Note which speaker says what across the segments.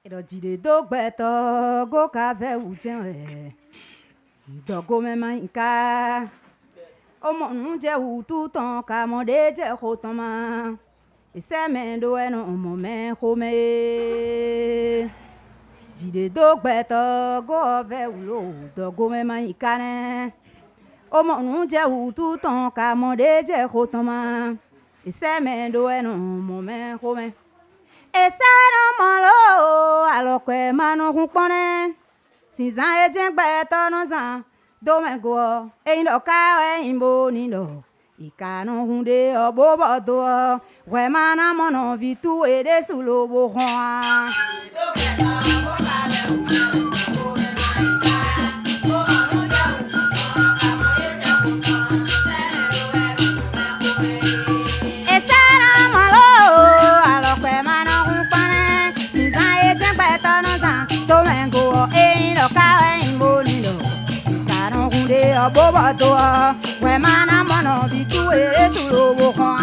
Speaker 1: Edo jide do gbeto go ka ve ujen do go me manka o mo nu je utu ton ka mo de je ko ton ma ise me do eno mo me ko me jide do gbeto go ve ulo do go me manka ne o mo nu je utu ton ka mo de je ko ton ma ise me do eno mo me ko me Esano malo alokwe mano kupone Sinzan ejen gbeto no zan Domengo Eindo kawe imbo nindo Ikano hunde obobo do We mana mono vitu ede sulo bohwa Boba doa, we mana mono vitu ere sulo bohwa.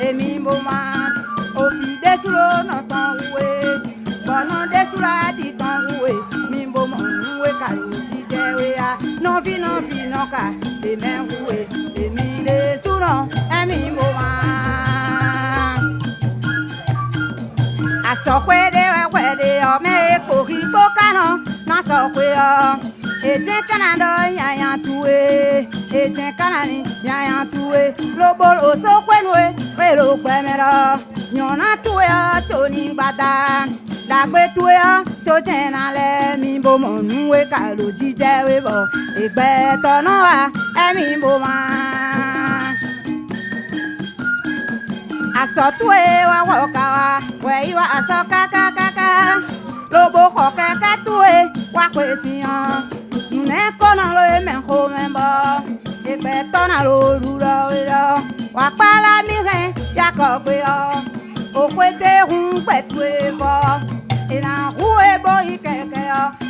Speaker 1: Emi mo ma ofi desuro no tan we bono desura di tan we mi mo mo we ka yo di je we a no fi no ka e me we emi desuro emi mo ma aso kwe de o me ko ri ko kano na so kwe o eje kanando ya tuwe eje kanani ya tuwe global oso kwenwe pero kwemero nyona tuwe choni gbata dagbe tuwe chojena le mi bo mo nuwe ka lo jije we bo egbe tono wa emi bo ma aso tuwe wa woka wa we iwa aso kaka lobo ko kaka tuwe wa kwesiyan ne kono lo me ko me bo egbe tona lo ruro wa pala mi re ya ko pe o kwete hun petwe fo ina huwe bo ikeke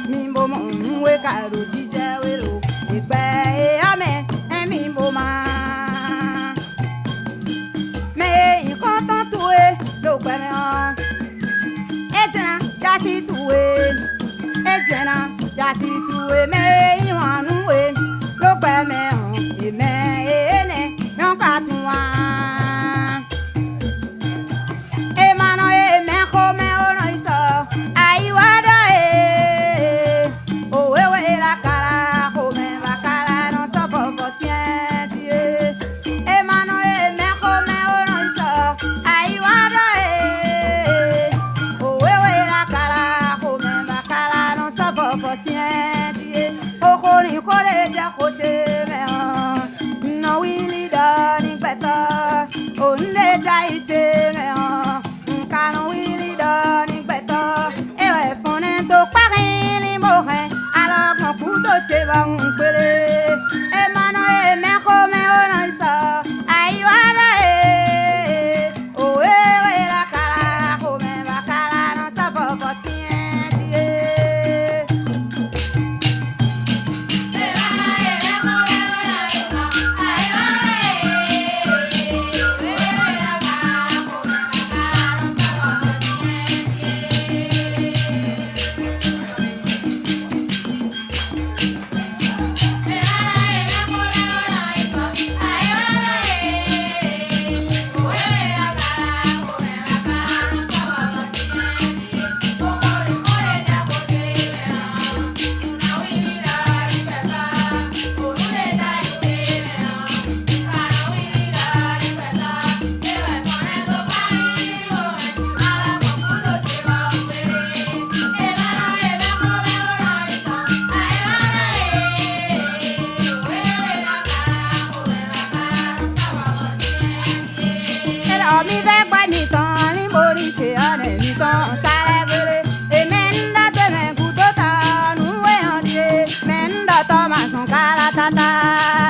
Speaker 1: mi bo mo nwe ka ro jije we lo egbe ame mi bo ma me ikon ton tuwe lo gbe me ejena ja si tuwe ejena ja si tuwe me iwanu we lo gbe me eme ene yon ka tuwa emano eme ko me ono iso aiwado o wewe la kala ko me bakala no so fofo tie emano eme ko me ono iso aiwado o wewe la kala ko me bakala no so fofo tie o ko ni ko le ja ko che me no wili da ni beto o nle ja ite me nkano wili da ni beto e we fone to pare li mo he alo mo ku to che ba npere e mano e me ko me o no iso ai wa ra o e we la kala ko me ba kala no sa fo fo tie tie e mano e me ko tata.